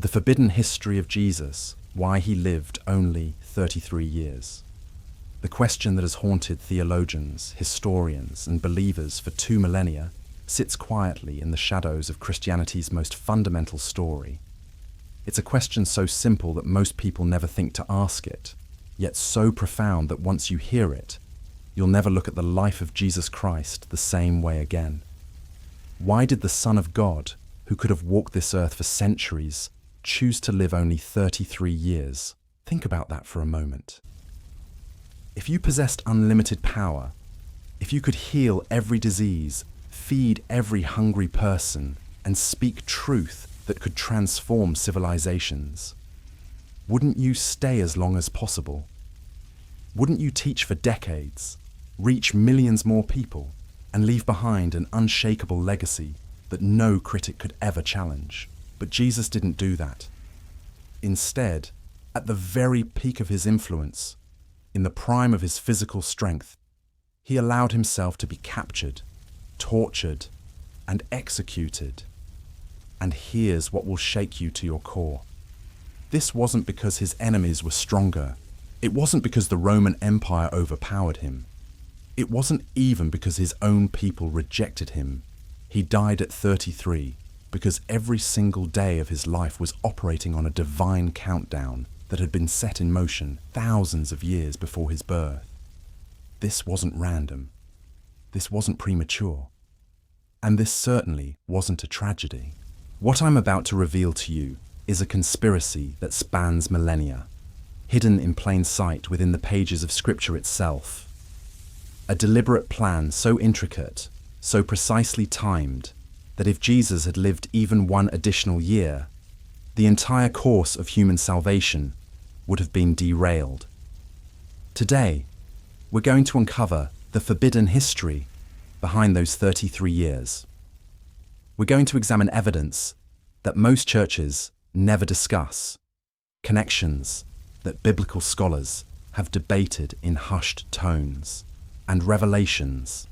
The forbidden history of Jesus, why he lived only 33 years. The question that has haunted theologians, historians, and believers for 2 millennia sits quietly in the shadows of Christianity's most fundamental story. It's a question so simple that most people never think to ask it, yet so profound that once you hear it, you'll never look at the life of Jesus Christ the same way again. Why did the Son of God, who could have walked this earth for centuries, choose to live only 33 years? Think about that for a moment. If you possessed unlimited power, if you could heal every disease, feed every hungry person, and speak truth that could transform civilizations, wouldn't you stay as long as possible? Wouldn't you teach for decades, reach millions more people, and leave behind an unshakable legacy that no critic could ever challenge? But Jesus didn't do that. Instead, at the very peak of his influence, in the prime of his physical strength, he allowed himself to be captured, tortured, and executed. And here's what will shake you to your core. This wasn't because his enemies were stronger. It wasn't because the Roman Empire overpowered him. It wasn't even because his own people rejected him. He died at 33 because every single day of his life was operating on a divine countdown that had been set in motion thousands of years before his birth. This wasn't random. This wasn't premature. And this certainly wasn't a tragedy. What I'm about to reveal to you is a conspiracy that spans millennia, hidden in plain sight within the pages of Scripture itself. A deliberate plan so intricate, so precisely timed, that if Jesus had lived even one additional year, the entire course of human salvation would have been derailed. Today, we're going to uncover the forbidden history behind those 33 years. We're going to examine evidence that most churches never discuss, connections that biblical scholars have debated in hushed tones, and revelations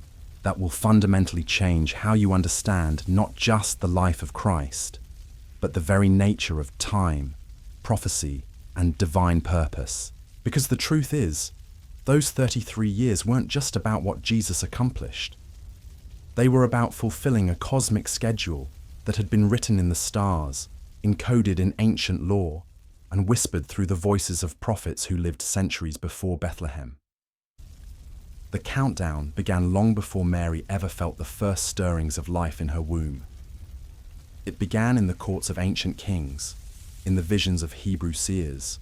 that will fundamentally change how you understand not just the life of Christ, but the very nature of time, prophecy, and divine purpose. Because the truth is, those 33 years weren't just about what Jesus accomplished. They were about fulfilling a cosmic schedule that had been written in the stars, encoded in ancient lore, and whispered through the voices of prophets who lived centuries before Bethlehem. The countdown began long before Mary ever felt the first stirrings of life in her womb. It began in the courts of ancient kings, in the visions of Hebrew seers,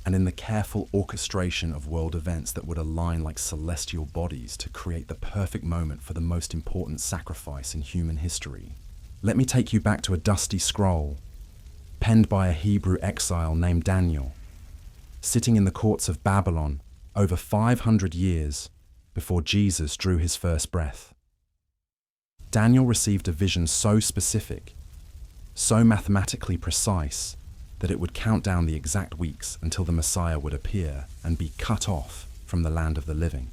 and in the careful orchestration of world events that would align like celestial bodies to create the perfect moment for the most important sacrifice in human history. Let me take you back to a dusty scroll, penned by a Hebrew exile named Daniel, sitting in the courts of Babylon over 500 years before Jesus drew his first breath. Daniel received a vision so specific, so mathematically precise, that it would count down the exact weeks until the Messiah would appear and be cut off from the land of the living.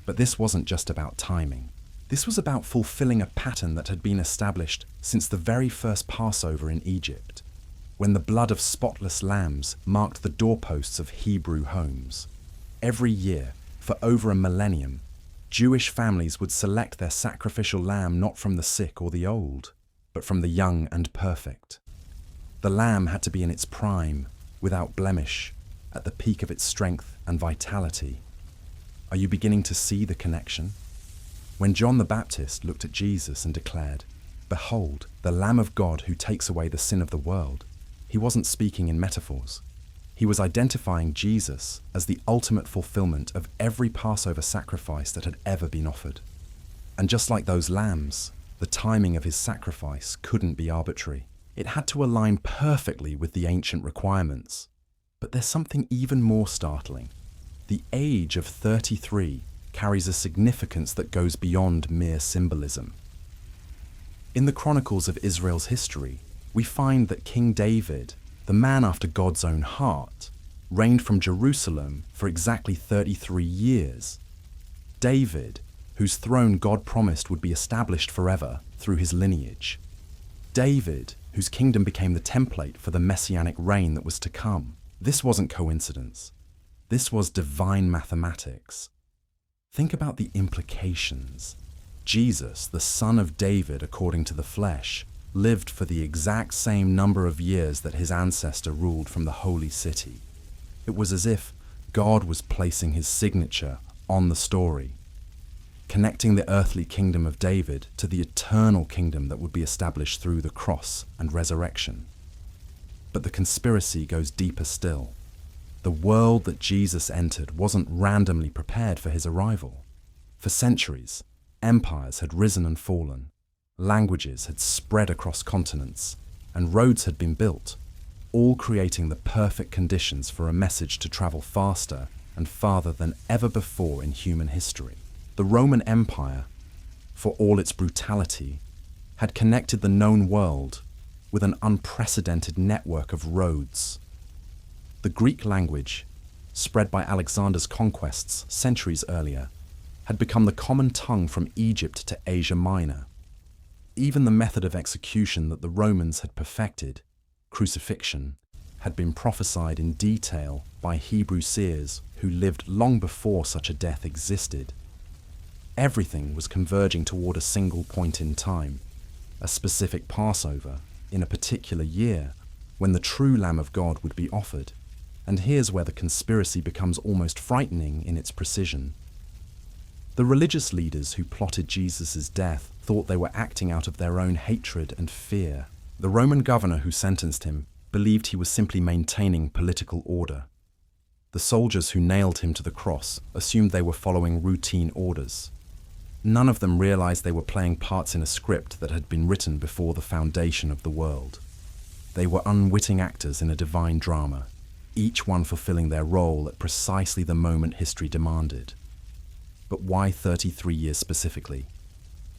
But this wasn't just about timing. This was about fulfilling a pattern that had been established since the very first Passover in Egypt, when the blood of spotless lambs marked the doorposts of Hebrew homes. Every year, for over a millennium, Jewish families would select their sacrificial lamb not from the sick or the old, but from the young and perfect. The lamb had to be in its prime, without blemish, at the peak of its strength and vitality. Are you beginning to see the connection? When John the Baptist looked at Jesus and declared, "Behold, the Lamb of God who takes away the sin of the world," he wasn't speaking in metaphors. He was identifying Jesus as the ultimate fulfillment of every Passover sacrifice that had ever been offered. And just like those lambs, the timing of his sacrifice couldn't be arbitrary. It had to align perfectly with the ancient requirements. But there's something even more startling. The age of 33 carries a significance that goes beyond mere symbolism. In the chronicles of Israel's history, we find that King David, the man after God's own heart, reigned from Jerusalem for exactly 33 years. David, whose throne God promised would be established forever through his lineage. David, whose kingdom became the template for the messianic reign that was to come. This wasn't coincidence. This was divine mathematics. Think about the implications. Jesus, the son of David according to the flesh, lived for the exact same number of years that his ancestor ruled from the holy city. It was as if God was placing his signature on the story, connecting the earthly kingdom of David to the eternal kingdom that would be established through the cross and resurrection. But the conspiracy goes deeper still. The world that Jesus entered wasn't randomly prepared for his arrival. For centuries, empires had risen and fallen, languages had spread across continents, and roads had been built, all creating the perfect conditions for a message to travel faster and farther than ever before in human history. The Roman Empire, for all its brutality, had connected the known world with an unprecedented network of roads. The Greek language, spread by Alexander's conquests centuries earlier, had become the common tongue from Egypt to Asia Minor. Even the method of execution that the Romans had perfected, crucifixion, had been prophesied in detail by Hebrew seers who lived long before such a death existed. Everything was converging toward a single point in time, a specific Passover in a particular year when the true Lamb of God would be offered. And here's where the conspiracy becomes almost frightening in its precision. The religious leaders who plotted Jesus' death thought they were acting out of their own hatred and fear. The Roman governor who sentenced him believed he was simply maintaining political order. The soldiers who nailed him to the cross assumed they were following routine orders. None of them realized they were playing parts in a script that had been written before the foundation of the world. They were unwitting actors in a divine drama, each one fulfilling their role at precisely the moment history demanded. But why 33 years specifically?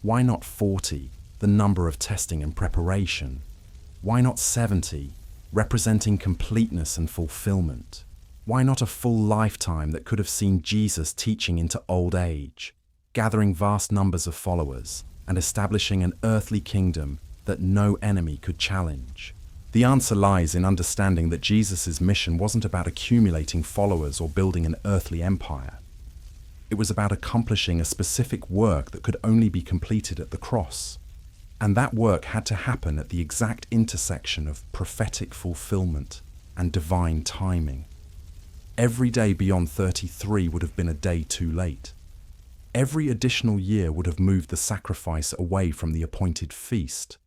Why not 40, the number of testing and preparation? Why not 70, representing completeness and fulfillment? Why not a full lifetime that could have seen Jesus teaching into old age, gathering vast numbers of followers, and establishing an earthly kingdom that no enemy could challenge? The answer lies in understanding that Jesus' mission wasn't about accumulating followers or building an earthly empire. It was about accomplishing a specific work that could only be completed at the cross. And that work had to happen at the exact intersection of prophetic fulfillment and divine timing. Every day beyond 33 would have been a day too late. Every additional year would have moved the sacrifice away from the appointed feast,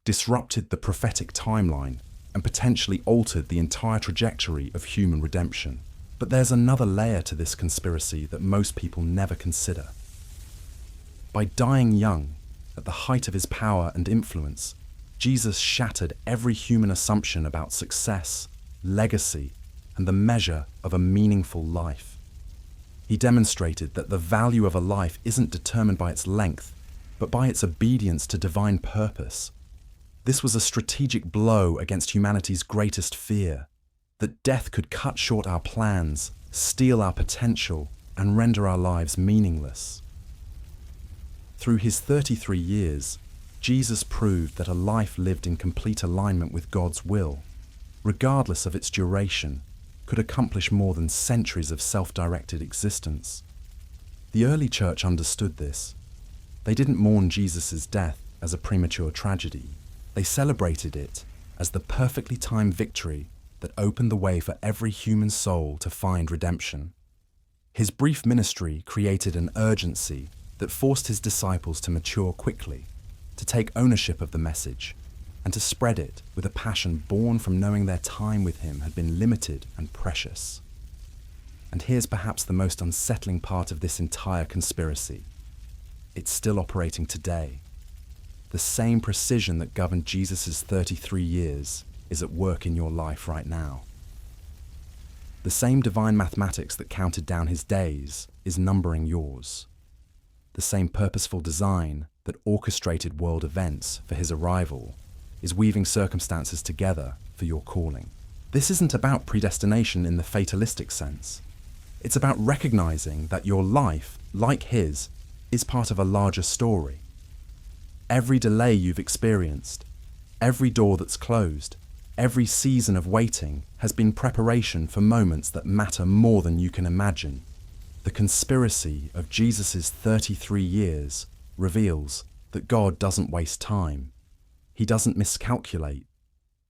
disrupted the prophetic timeline, and potentially altered the entire trajectory of human redemption. But there's another layer to this conspiracy that most people never consider. By dying young, at the height of his power and influence, Jesus shattered every human assumption about success, legacy, and the measure of a meaningful life. He demonstrated that the value of a life isn't determined by its length, but by its obedience to divine purpose. This was a strategic blow against humanity's greatest fear, that death could cut short our plans, steal our potential, and render our lives meaningless. Through his 33 years, Jesus proved that a life lived in complete alignment with God's will, regardless of its duration, could accomplish more than centuries of self-directed existence. The early church understood this. They didn't mourn Jesus' death as a premature tragedy. They celebrated it as the perfectly timed victory that opened the way for every human soul to find redemption. His brief ministry created an urgency that forced his disciples to mature quickly, to take ownership of the message, and to spread it with a passion born from knowing their time with him had been limited and precious. And here's perhaps the most unsettling part of this entire conspiracy. It's still operating today. The same precision that governed Jesus' 33 years is at work in your life right now. The same divine mathematics that counted down his days is numbering yours. The same purposeful design that orchestrated world events for his arrival is weaving circumstances together for your calling. This isn't about predestination in the fatalistic sense. It's about recognizing that your life, like his, is part of a larger story. Every delay you've experienced, Every door that's closed, every season of waiting has been preparation for moments that matter more than you can imagine. The conspiracy of Jesus' 33 years reveals that God doesn't waste time. He doesn't miscalculate.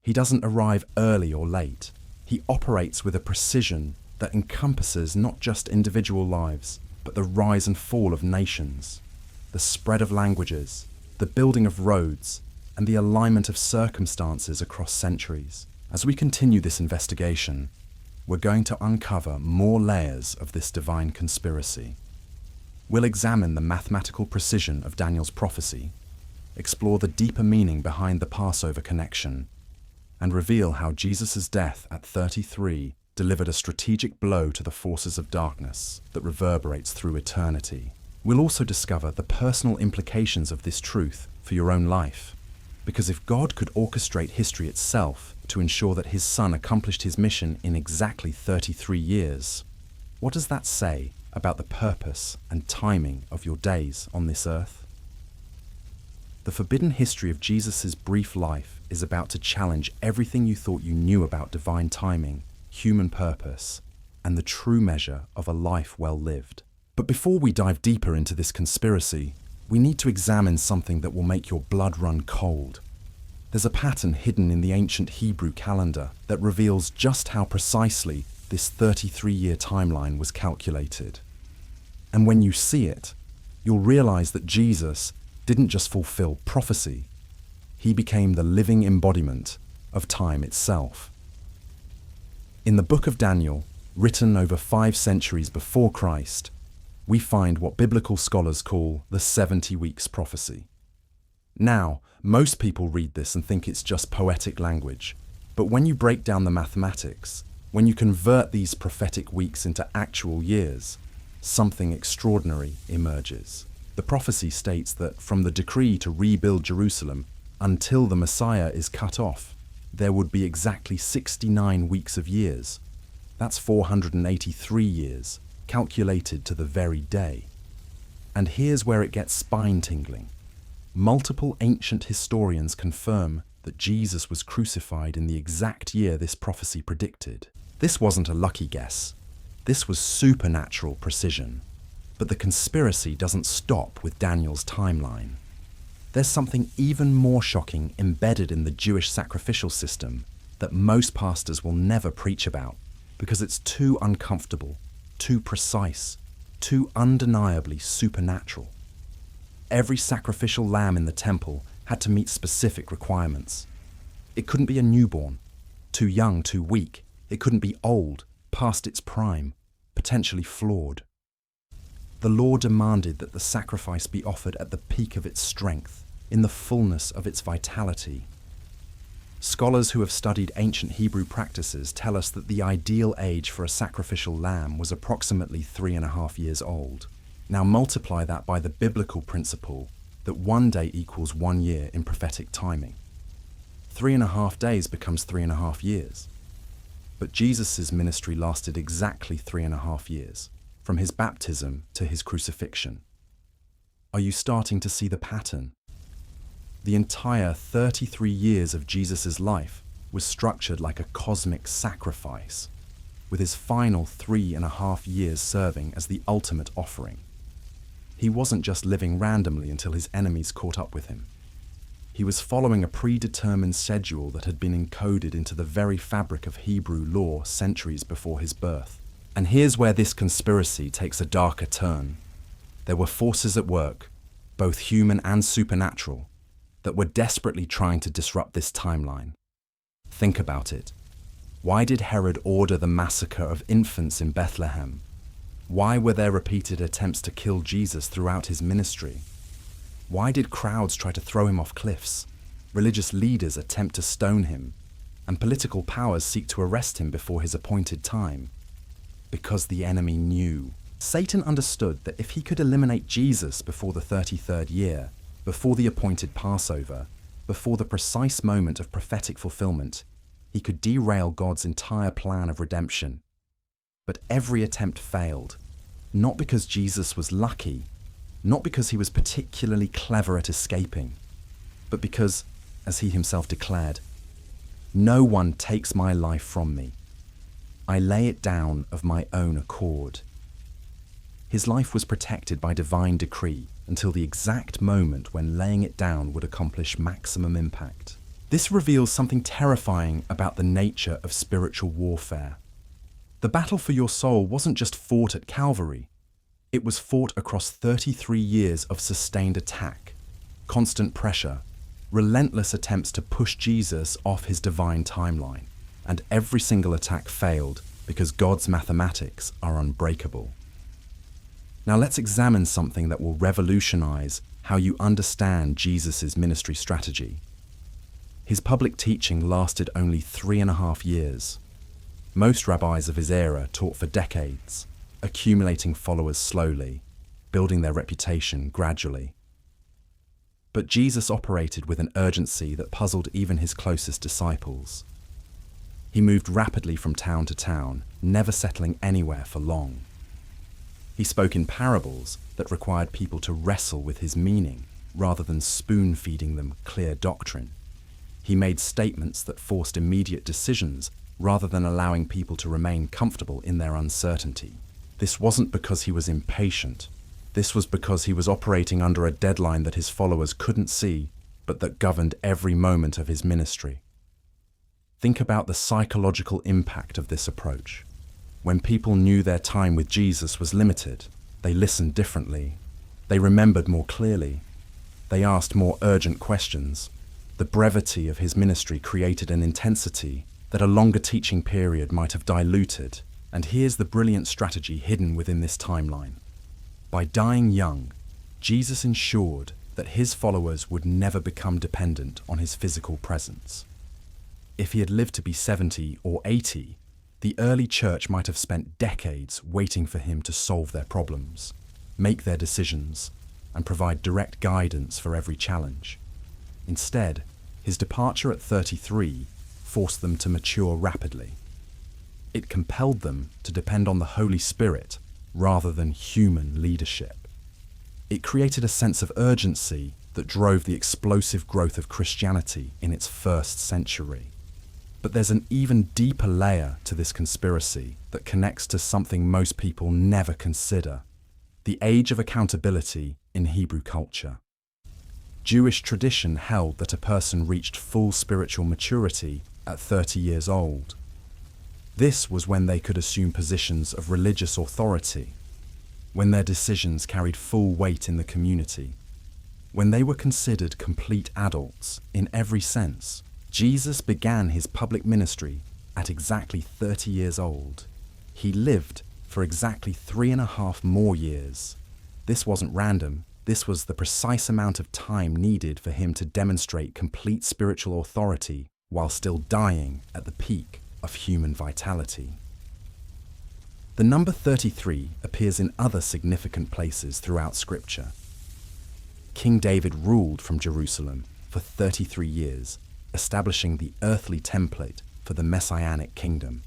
He doesn't arrive early or late. He operates with a precision that encompasses not just individual lives, but the rise and fall of nations, the spread of languages, the building of roads, and the alignment of circumstances across centuries. As we continue this investigation, we're going to uncover more layers of this divine conspiracy. We'll examine the mathematical precision of Daniel's prophecy, explore the deeper meaning behind the Passover connection, and reveal how Jesus' death at 33 delivered a strategic blow to the forces of darkness that reverberates through eternity. We'll also discover the personal implications of this truth for your own life. Because if God could orchestrate history itself to ensure that his Son accomplished his mission in exactly 33 years, what does that say about the purpose and timing of your days on this earth? The forbidden history of Jesus' brief life is about to challenge everything you thought you knew about divine timing, human purpose, and the true measure of a life well lived. But before we dive deeper into this conspiracy, we need to examine something that will make your blood run cold. There's a pattern hidden in the ancient Hebrew calendar that reveals just how precisely this 33-year timeline was calculated. And when you see it, you'll realize that Jesus didn't just fulfill prophecy, he became the living embodiment of time itself. In the book of Daniel, written over 5 centuries before Christ, we find what biblical scholars call the 70 weeks prophecy. Now, most people read this and think it's just poetic language, but when you break down the mathematics, when you convert these prophetic weeks into actual years, something extraordinary emerges. The prophecy states that from the decree to rebuild Jerusalem until the Messiah is cut off, there would be exactly 69 weeks of years. That's 483 years, calculated to the very day. And here's where it gets spine-tingling. Multiple ancient historians confirm that Jesus was crucified in the exact year this prophecy predicted. This wasn't a lucky guess. This was supernatural precision. But the conspiracy doesn't stop with Daniel's timeline. There's something even more shocking embedded in the Jewish sacrificial system that most pastors will never preach about because it's too uncomfortable, too precise, too undeniably supernatural. Every sacrificial lamb in the temple had to meet specific requirements. It couldn't be a newborn, too young, too weak. It couldn't be old, past its prime, potentially flawed. The law demanded that the sacrifice be offered at the peak of its strength, in the fullness of its vitality. Scholars who have studied ancient Hebrew practices tell us that the ideal age for a sacrificial lamb was approximately 3.5 years old. Now multiply that by the biblical principle that 1 day equals 1 year in prophetic timing. 3.5 days becomes 3.5 years. But Jesus' ministry lasted exactly 3.5 years, from his baptism to his crucifixion. Are you starting to see the pattern? The entire 33 years of Jesus' life was structured like a cosmic sacrifice, with his final 3.5 years serving as the ultimate offering. He wasn't just living randomly until his enemies caught up with him. He was following a predetermined schedule that had been encoded into the very fabric of Hebrew law centuries before his birth. And here's where this conspiracy takes a darker turn. There were forces at work, both human and supernatural, that were desperately trying to disrupt this timeline. Think about it. Why did Herod order the massacre of infants in Bethlehem? Why were there repeated attempts to kill Jesus throughout his ministry? Why did crowds try to throw him off cliffs, religious leaders attempt to stone him, and political powers seek to arrest him before his appointed time? Because the enemy knew. Satan understood that if he could eliminate Jesus before the 33rd year, before the appointed Passover, before the precise moment of prophetic fulfillment, he could derail God's entire plan of redemption. But every attempt failed, not because Jesus was lucky, not because he was particularly clever at escaping, but because as he himself declared, "No one takes my life from me. I lay it down of my own accord." His life was protected by divine decree until the exact moment when laying it down would accomplish maximum impact. This reveals something terrifying about the nature of spiritual warfare. The battle for your soul wasn't just fought at Calvary. It was fought across 33 years of sustained attack, constant pressure, relentless attempts to push Jesus off his divine timeline, and every single attack failed because God's mathematics are unbreakable. Now let's examine something that will revolutionize how you understand Jesus' ministry strategy. His public teaching lasted only 3.5 years. Most rabbis of his era taught for decades, accumulating followers slowly, building their reputation gradually. But Jesus operated with an urgency that puzzled even his closest disciples. He moved rapidly from town to town, never settling anywhere for long. He spoke in parables that required people to wrestle with his meaning rather than spoon-feeding them clear doctrine. He made statements that forced immediate decisions rather than allowing people to remain comfortable in their uncertainty. This wasn't because he was impatient. This was because he was operating under a deadline that his followers couldn't see, but that governed every moment of his ministry. Think about the psychological impact of this approach. When people knew their time with Jesus was limited, they listened differently. They remembered more clearly. They asked more urgent questions. The brevity of his ministry created an intensity that a longer teaching period might have diluted. And here's the brilliant strategy hidden within this timeline. By dying young, Jesus ensured that his followers would never become dependent on his physical presence. If he had lived to be 70 or 80, the early church might have spent decades waiting for him to solve their problems, make their decisions, and provide direct guidance for every challenge. Instead, his departure at 33 forced them to mature rapidly. It compelled them to depend on the Holy Spirit rather than human leadership. It created a sense of urgency that drove the explosive growth of Christianity in its first century. But there's an even deeper layer to this conspiracy that connects to something most people never consider: the age of accountability in Hebrew culture. Jewish tradition held that a person reached full spiritual maturity at 30 years old. This was when they could assume positions of religious authority, when their decisions carried full weight in the community, when they were considered complete adults in every sense. Jesus began his public ministry at exactly 30 years old. He lived for exactly 3.5 more years. This wasn't random. This was the precise amount of time needed for him to demonstrate complete spiritual authority while still dying at the peak of human vitality. The number 33 appears in other significant places throughout Scripture. King David ruled from Jerusalem for 33 years, establishing the earthly template for the Messianic kingdom.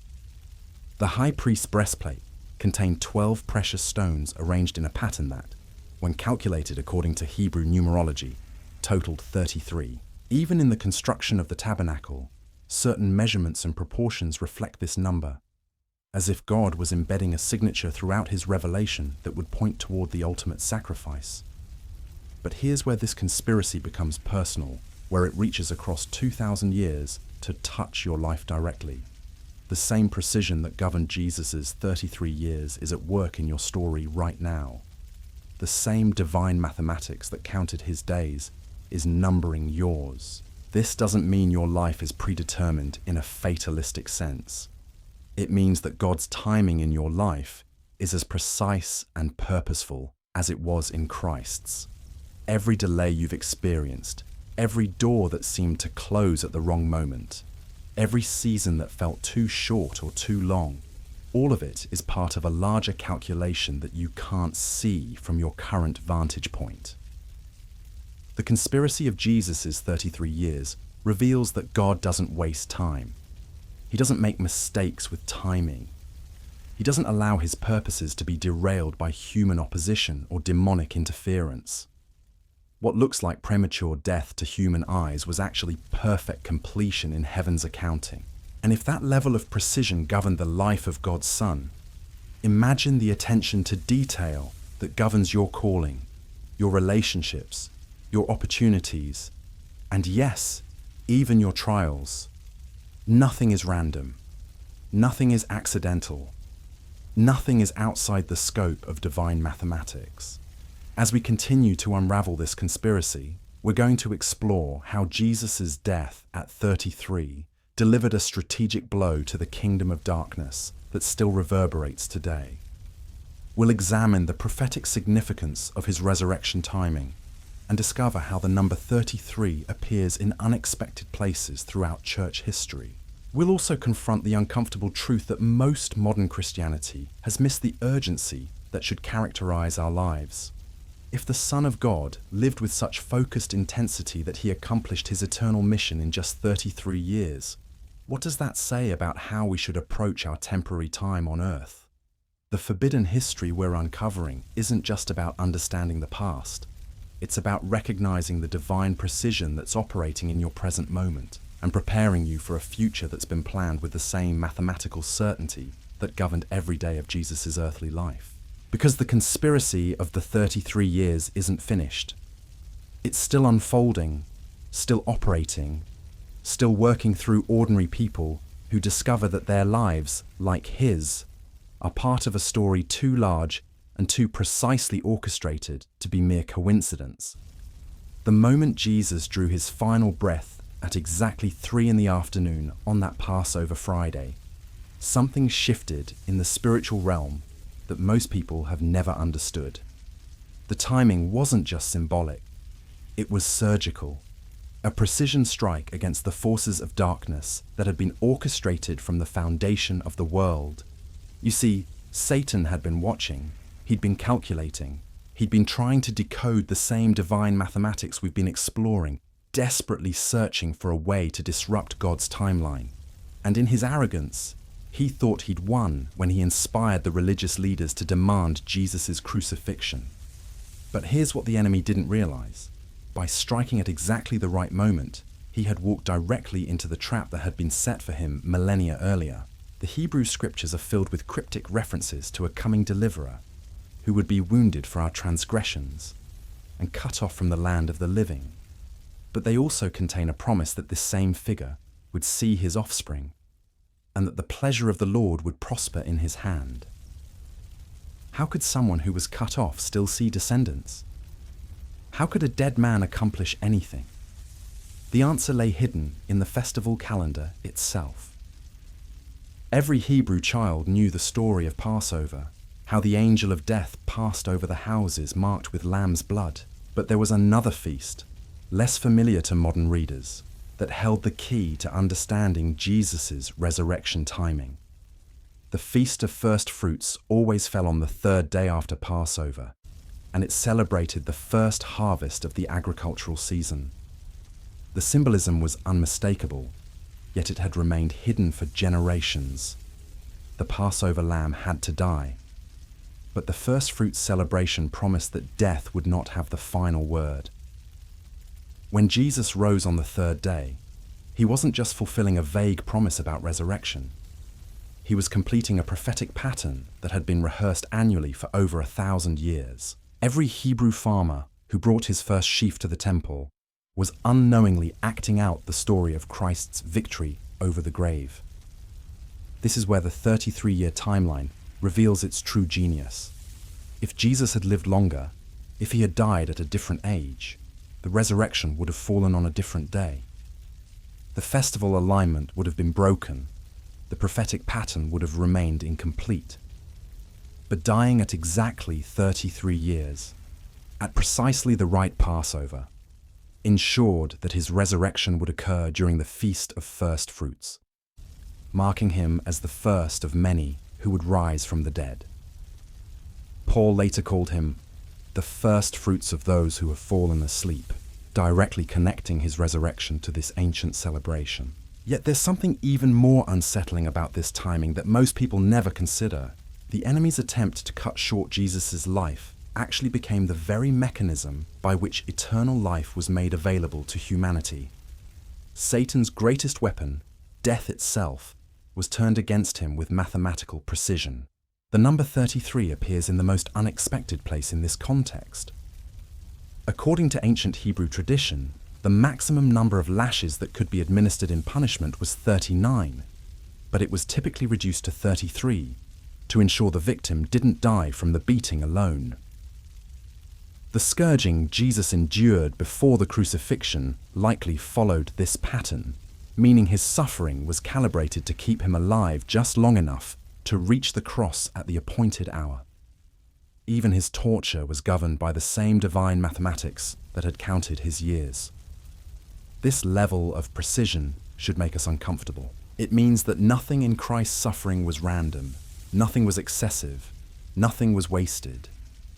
The high priest's breastplate contained 12 precious stones arranged in a pattern that, when calculated according to Hebrew numerology, totaled 33. Even in the construction of the tabernacle, certain measurements and proportions reflect this number, as if God was embedding a signature throughout his revelation that would point toward the ultimate sacrifice. But here's where this conspiracy becomes personal, where it reaches across 2,000 years to touch your life directly. The same precision that governed Jesus' 33 years is at work in your story right now. The same divine mathematics that counted his days is numbering yours. This doesn't mean your life is predetermined in a fatalistic sense. It means that God's timing in your life is as precise and purposeful as it was in Christ's. Every delay you've experienced, every door that seemed to close at the wrong moment, every season that felt too short or too long, all of it is part of a larger calculation that you can't see from your current vantage point. The conspiracy of Jesus' 33 years reveals that God doesn't waste time. He doesn't make mistakes with timing. He doesn't allow his purposes to be derailed by human opposition or demonic interference. What looks like premature death to human eyes was actually perfect completion in heaven's accounting. And if that level of precision governed the life of God's Son, imagine the attention to detail that governs your calling, your relationships, your opportunities, and yes, even your trials. Nothing is random. Nothing is accidental. Nothing is outside the scope of divine mathematics. As we continue to unravel this conspiracy, we're going to explore how Jesus' death at 33 delivered a strategic blow to the kingdom of darkness that still reverberates today. We'll examine the prophetic significance of his resurrection timing and discover how the number 33 appears in unexpected places throughout church history. We'll also confront the uncomfortable truth that most modern Christianity has missed the urgency that should characterize our lives. If the Son of God lived with such focused intensity that he accomplished his eternal mission in just 33 years, what does that say about how we should approach our temporary time on earth? The forbidden history we're uncovering isn't just about understanding the past. It's about recognizing the divine precision that's operating in your present moment and preparing you for a future that's been planned with the same mathematical certainty that governed every day of Jesus' earthly life. Because the conspiracy of the 33 years isn't finished. It's still unfolding, still operating, still working through ordinary people who discover that their lives, like his, are part of a story too large and too precisely orchestrated to be mere coincidence. The moment Jesus drew his final breath at exactly 3 p.m. on that Passover Friday, something shifted in the spiritual realm that most people have never understood. The timing wasn't just symbolic, it was surgical, a precision strike against the forces of darkness that had been orchestrated from the foundation of the world. You see, Satan had been watching, he'd been calculating, he'd been trying to decode the same divine mathematics we've been exploring, desperately searching for a way to disrupt God's timeline. And in his arrogance, he thought he'd won when he inspired the religious leaders to demand Jesus' crucifixion. But here's what the enemy didn't realize. By striking at exactly the right moment, he had walked directly into the trap that had been set for him millennia earlier. The Hebrew scriptures are filled with cryptic references to a coming deliverer who would be wounded for our transgressions and cut off from the land of the living. But they also contain a promise that this same figure would see his offspring, and that the pleasure of the Lord would prosper in his hand. How could someone who was cut off still see descendants? How could a dead man accomplish anything? The answer lay hidden in the festival calendar itself. Every Hebrew child knew the story of Passover, how the angel of death passed over the houses marked with lamb's blood. But there was another feast, less familiar to modern readers, that held the key to understanding Jesus' resurrection timing. The Feast of First Fruits always fell on the 3rd day after Passover, and it celebrated the first harvest of the agricultural season. The symbolism was unmistakable, yet it had remained hidden for generations. The Passover lamb had to die, but the First Fruits celebration promised that death would not have the final word. When Jesus rose on the 3rd day, he wasn't just fulfilling a vague promise about resurrection. He was completing a prophetic pattern that had been rehearsed annually for over 1,000 years. Every Hebrew farmer who brought his first sheaf to the temple was unknowingly acting out the story of Christ's victory over the grave. This is where the 33-year timeline reveals its true genius. If Jesus had lived longer, if he had died at a different age, the resurrection would have fallen on a different day. The festival alignment would have been broken. The prophetic pattern would have remained incomplete. But dying at exactly 33 years, at precisely the right Passover, ensured that his resurrection would occur during the Feast of First Fruits, marking him as the first of many who would rise from the dead. Paul later called him the first fruits of those who have fallen asleep, directly connecting his resurrection to this ancient celebration. Yet there's something even more unsettling about this timing that most people never consider. The enemy's attempt to cut short Jesus' life actually became the very mechanism by which eternal life was made available to humanity. Satan's greatest weapon, death itself, was turned against him with mathematical precision. The number 33 appears in the most unexpected place in this context. According to ancient Hebrew tradition, the maximum number of lashes that could be administered in punishment was 39, but it was typically reduced to 33 to ensure the victim didn't die from the beating alone. The scourging Jesus endured before the crucifixion likely followed this pattern, meaning his suffering was calibrated to keep him alive just long enough to reach the cross at the appointed hour. Even his torture was governed by the same divine mathematics that had counted his years. This level of precision should make us uncomfortable. It means that nothing in Christ's suffering was random, nothing was excessive, nothing was wasted.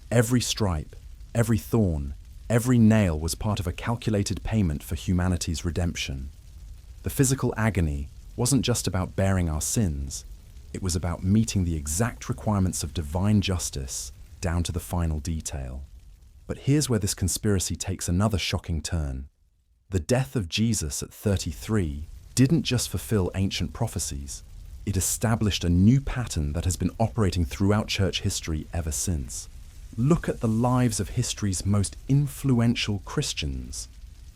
Every stripe, every thorn, every nail was part of a calculated payment for humanity's redemption. The physical agony wasn't just about bearing our sins, it was about meeting the exact requirements of divine justice down to the final detail. But here's where this conspiracy takes another shocking turn. The death of Jesus at 33 didn't just fulfill ancient prophecies, it established a new pattern that has been operating throughout church history ever since. Look at the lives of history's most influential Christians,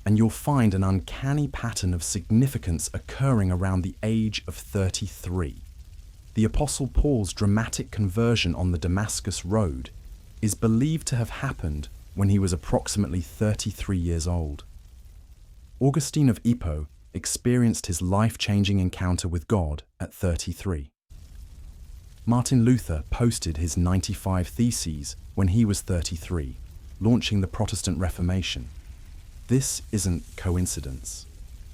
and you'll find an uncanny pattern of significance occurring around the age of 33. The Apostle Paul's dramatic conversion on the Damascus Road is believed to have happened when he was approximately 33 years old. Augustine of Hippo experienced his life-changing encounter with God at 33. Martin Luther posted his 95 Theses when he was 33, launching the Protestant Reformation. This isn't coincidence.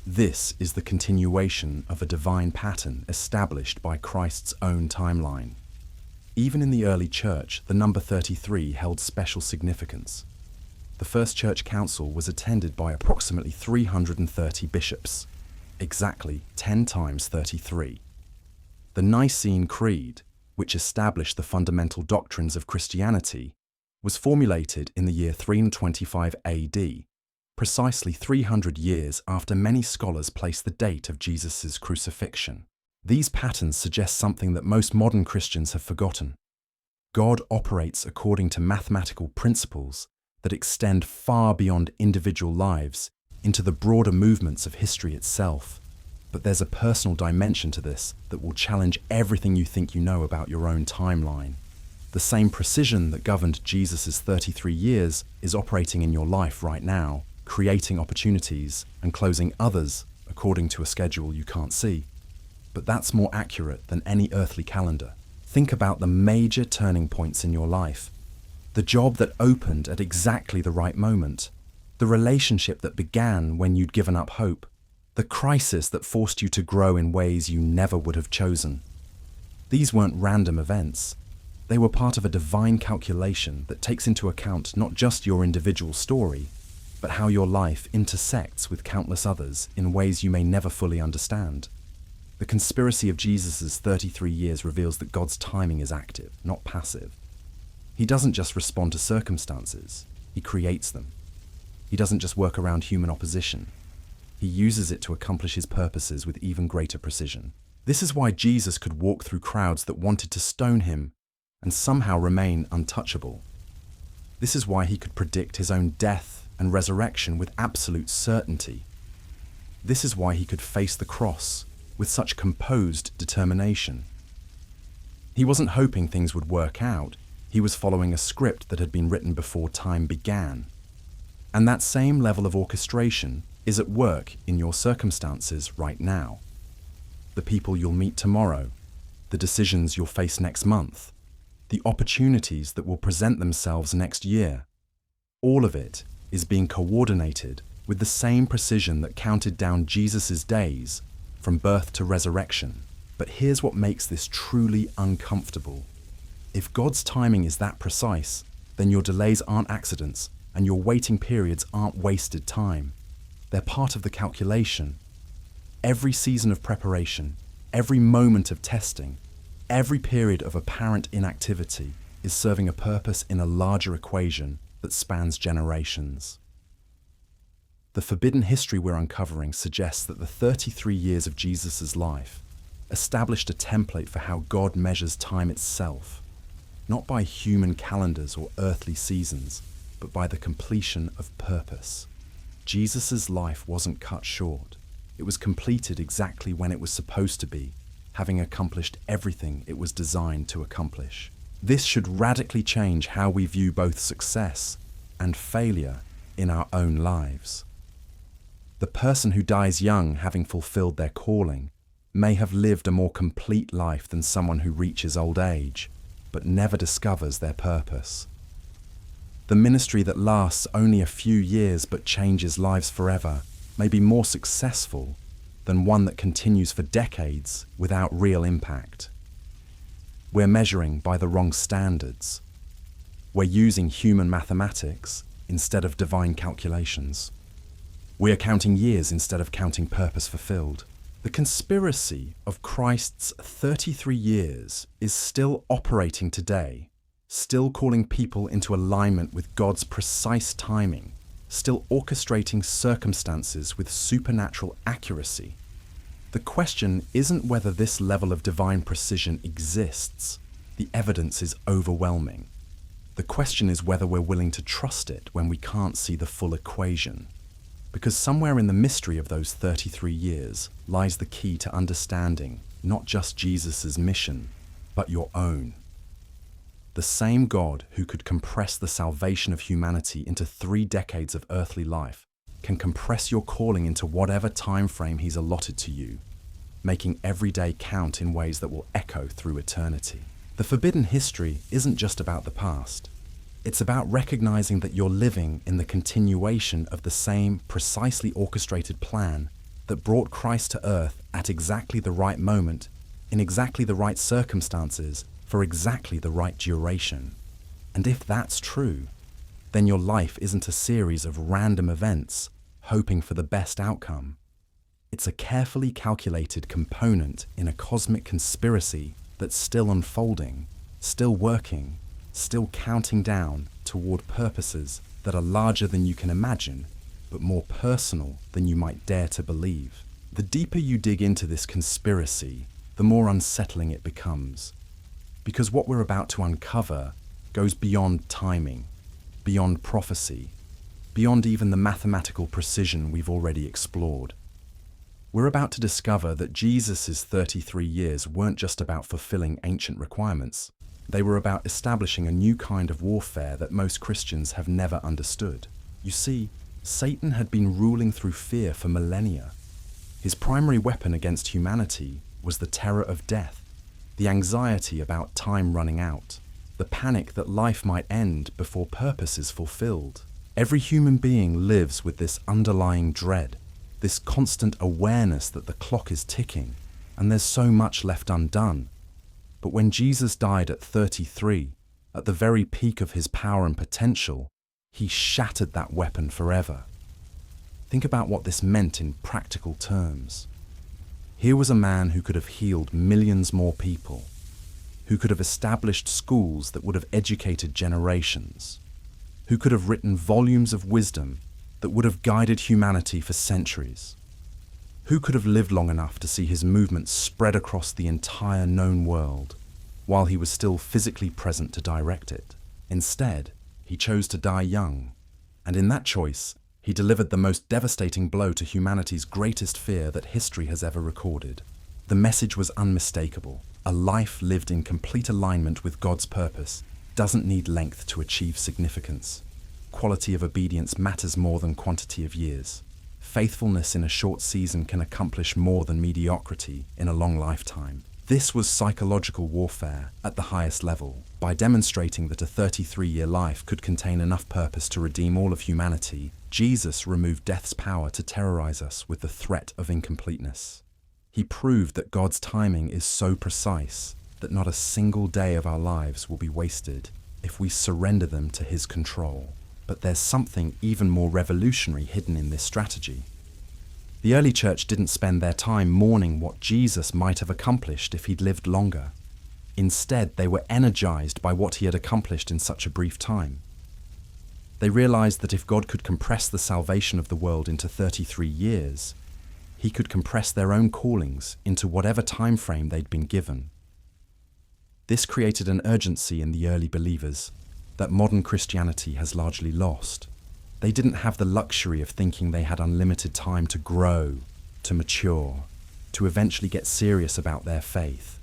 This is the continuation of a divine pattern established by Christ's own timeline. Even in the early church, the number 33 held special significance. The First Church Council was attended by approximately 330 bishops, exactly 10 times 33. The Nicene Creed, which established the fundamental doctrines of Christianity, was formulated in the year 325 AD, precisely 300 years after many scholars place the date of Jesus' crucifixion. These patterns suggest something that most modern Christians have forgotten. God operates according to mathematical principles that extend far beyond individual lives into the broader movements of history itself. But there's a personal dimension to this that will challenge everything you think you know about your own timeline. The same precision that governed Jesus' 33 years is operating in your life right now, creating opportunities and closing others according to a schedule you can't see. But that's more accurate than any earthly calendar. Think about the major turning points in your life. The job that opened at exactly the right moment. The relationship that began when you'd given up hope. The crisis that forced you to grow in ways you never would have chosen. These weren't random events. They were part of a divine calculation that takes into account not just your individual story, but how your life intersects with countless others in ways you may never fully understand. The conspiracy of Jesus' 33 years reveals that God's timing is active, not passive. He doesn't just respond to circumstances, he creates them. He doesn't just work around human opposition. He uses it to accomplish his purposes with even greater precision. This is why Jesus could walk through crowds that wanted to stone him and somehow remain untouchable. This is why he could predict his own death and resurrection with absolute certainty. This is why he could face the cross with such composed determination. He wasn't hoping things would work out. He was following a script that had been written before time began. And that same level of orchestration is at work in your circumstances right now. The people you'll meet tomorrow, the decisions you'll face next month, the opportunities that will present themselves next year. All of it is being coordinated with the same precision that counted down Jesus' days from birth to resurrection. But here's what makes this truly uncomfortable. If God's timing is that precise, then your delays aren't accidents and your waiting periods aren't wasted time. They're part of the calculation. Every season of preparation, every moment of testing, every period of apparent inactivity is serving a purpose in a larger equation that spans generations. The forbidden history we're uncovering suggests that the 33 years of Jesus' life established a template for how God measures time itself, not by human calendars or earthly seasons, but by the completion of purpose. Jesus' life wasn't cut short. It was completed exactly when it was supposed to be, having accomplished everything it was designed to accomplish. This should radically change how we view both success and failure in our own lives. The person who dies young, having fulfilled their calling, may have lived a more complete life than someone who reaches old age, but never discovers their purpose. The ministry that lasts only a few years but changes lives forever may be more successful than one that continues for decades without real impact. We're measuring by the wrong standards. We're using human mathematics instead of divine calculations. We are counting years instead of counting purpose fulfilled. The conspiracy of Christ's 33 years is still operating today, still calling people into alignment with God's precise timing, still orchestrating circumstances with supernatural accuracy. The question isn't whether this level of divine precision exists. The evidence is overwhelming. The question is whether we're willing to trust it when we can't see the full equation. Because somewhere in the mystery of those 33 years lies the key to understanding not just Jesus' mission, but your own. The same God who could compress the salvation of humanity into 3 decades of earthly life can compress your calling into whatever time frame He's allotted to you, making every day count in ways that will echo through eternity. The forbidden history isn't just about the past. It's about recognizing that you're living in the continuation of the same precisely orchestrated plan that brought Christ to earth at exactly the right moment, in exactly the right circumstances, for exactly the right duration. And if that's true, then your life isn't a series of random events hoping for the best outcome. It's a carefully calculated component in a cosmic conspiracy that's still unfolding, still working, still counting down toward purposes that are larger than you can imagine, but more personal than you might dare to believe. The deeper you dig into this conspiracy, the more unsettling it becomes. Because what we're about to uncover goes beyond timing, beyond prophecy, beyond even the mathematical precision we've already explored. We're about to discover that Jesus' 33 years weren't just about fulfilling ancient requirements. They were about establishing a new kind of warfare that most Christians have never understood. You see, Satan had been ruling through fear for millennia. His primary weapon against humanity was the terror of death, the anxiety about time running out, the panic that life might end before purpose is fulfilled. Every human being lives with this underlying dread, this constant awareness that the clock is ticking, and there's so much left undone. But when Jesus died at 33, at the very peak of his power and potential, He shattered that weapon forever. Think about what this meant in practical terms. Here was a man who could have healed millions more people, who could have established schools that would have educated generations, who could have written volumes of wisdom that would have guided humanity for centuries, who could have lived long enough to see his movement spread across the entire known world, while he was still physically present to direct it. Instead, he chose to die young, and in that choice, he delivered the most devastating blow to humanity's greatest fear that history has ever recorded. The message was unmistakable. A life lived in complete alignment with God's purpose doesn't need length to achieve significance. Quality of obedience matters more than quantity of years. Faithfulness in a short season can accomplish more than mediocrity in a long lifetime. This was psychological warfare at the highest level. By demonstrating that a 33-year life could contain enough purpose to redeem all of humanity, Jesus removed death's power to terrorize us with the threat of incompleteness. He proved that God's timing is so precise that not a single day of our lives will be wasted if we surrender them to His control. But there's something even more revolutionary hidden in this strategy. The early church didn't spend their time mourning what Jesus might have accomplished if he'd lived longer. Instead, they were energized by what he had accomplished in such a brief time. They realized that if God could compress the salvation of the world into 33 years, he could compress their own callings into whatever time frame they'd been given. This created an urgency in the early believers that modern Christianity has largely lost. They didn't have the luxury of thinking they had unlimited time to grow, to mature, to eventually get serious about their faith.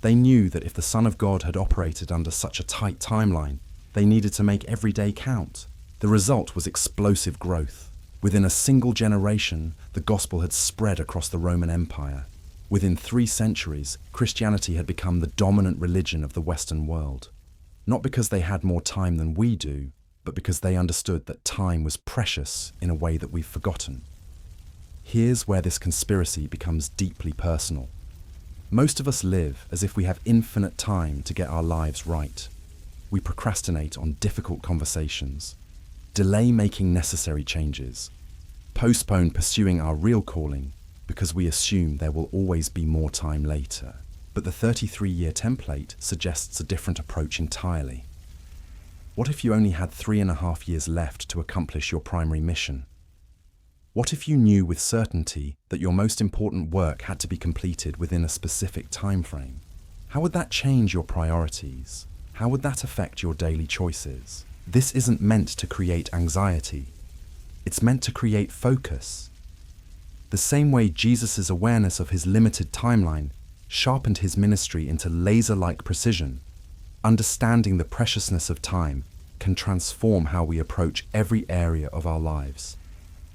They knew that if the Son of God had operated under such a tight timeline, they needed to make every day count. The result was explosive growth. Within a single generation, the gospel had spread across the Roman Empire. Within 3 centuries, Christianity had become the dominant religion of the Western world. Not because they had more time than we do, but because they understood that time was precious in a way that we've forgotten. Here's where this conspiracy becomes deeply personal. Most of us live as if we have infinite time to get our lives right. We procrastinate on difficult conversations, delay making necessary changes, postpone pursuing our real calling because we assume there will always be more time later. But the 33-year template suggests a different approach entirely. What if you only had 3.5 years left to accomplish your primary mission? What if you knew with certainty that your most important work had to be completed within a specific time frame? How would that change your priorities? How would that affect your daily choices? This isn't meant to create anxiety. It's meant to create focus. The same way Jesus' awareness of his limited timeline sharpened his ministry into laser-like precision, understanding the preciousness of time can transform how we approach every area of our lives.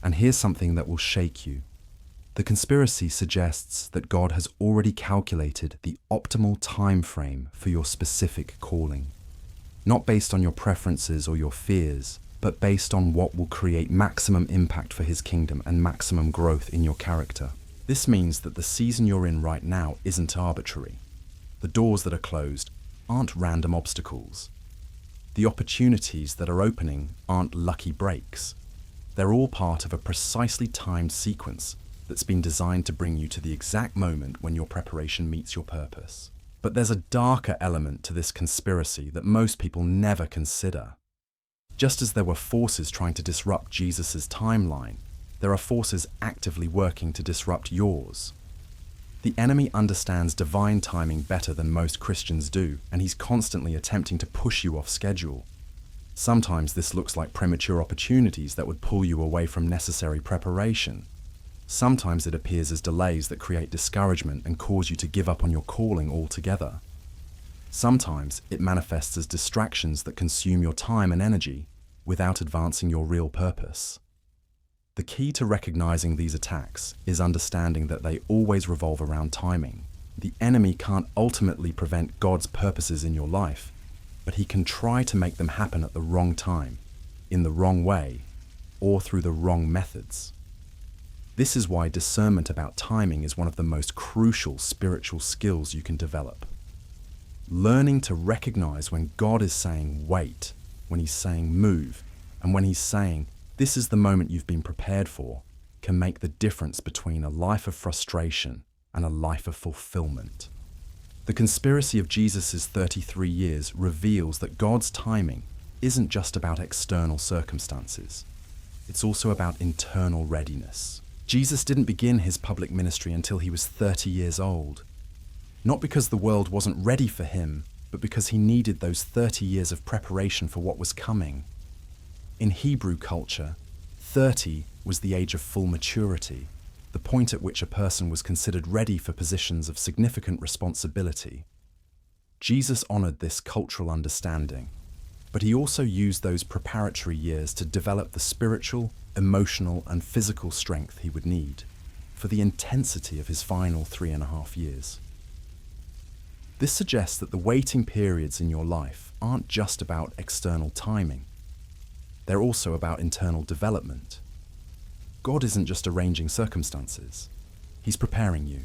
And here's something that will shake you. The conspiracy suggests that God has already calculated the optimal time frame for your specific calling, not based on your preferences or your fears, but based on what will create maximum impact for his kingdom and maximum growth in your character. This means that the season you're in right now isn't arbitrary. The doors that are closed aren't random obstacles. The opportunities that are opening aren't lucky breaks. They're all part of a precisely timed sequence that's been designed to bring you to the exact moment when your preparation meets your purpose. But there's a darker element to this conspiracy that most people never consider. Just as there were forces trying to disrupt Jesus' timeline, there are forces actively working to disrupt yours. The enemy understands divine timing better than most Christians do, and he's constantly attempting to push you off schedule. Sometimes this looks like premature opportunities that would pull you away from necessary preparation. Sometimes it appears as delays that create discouragement and cause you to give up on your calling altogether. Sometimes it manifests as distractions that consume your time and energy without advancing your real purpose. The key to recognizing these attacks is understanding that they always revolve around timing. The enemy can't ultimately prevent God's purposes in your life, but he can try to make them happen at the wrong time, in the wrong way, or through the wrong methods. This is why discernment about timing is one of the most crucial spiritual skills you can develop. Learning to recognize when God is saying wait, when he's saying move, and when he's saying this is the moment you've been prepared for, can make the difference between a life of frustration and a life of fulfillment. The conspiracy of Jesus' 33 years reveals that God's timing isn't just about external circumstances. It's also about internal readiness. Jesus didn't begin his public ministry until he was 30 years old. Not because the world wasn't ready for him, but because he needed those 30 years of preparation for what was coming. In Hebrew culture, 30 was the age of full maturity, the point at which a person was considered ready for positions of significant responsibility. Jesus honored this cultural understanding, but he also used those preparatory years to develop the spiritual, emotional, and physical strength he would need for the intensity of his final 3.5 years. This suggests that the waiting periods in your life aren't just about external timing. They're also about internal development. God isn't just arranging circumstances. He's preparing you.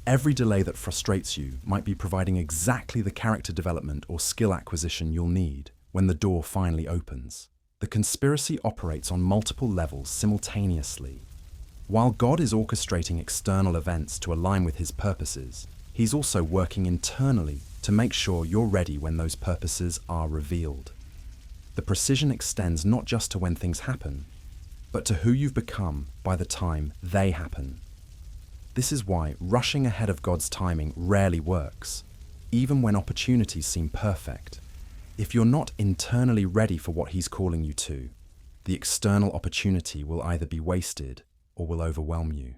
Every delay that frustrates you might be providing exactly the character development or skill acquisition you'll need when the door finally opens. The conspiracy operates on multiple levels simultaneously. While God is orchestrating external events to align with his purposes, He's also working internally to make sure you're ready when those purposes are revealed. The precision extends not just to when things happen, but to who you've become by the time they happen. This is why rushing ahead of God's timing rarely works, even when opportunities seem perfect. If you're not internally ready for what He's calling you to, the external opportunity will either be wasted or will overwhelm you.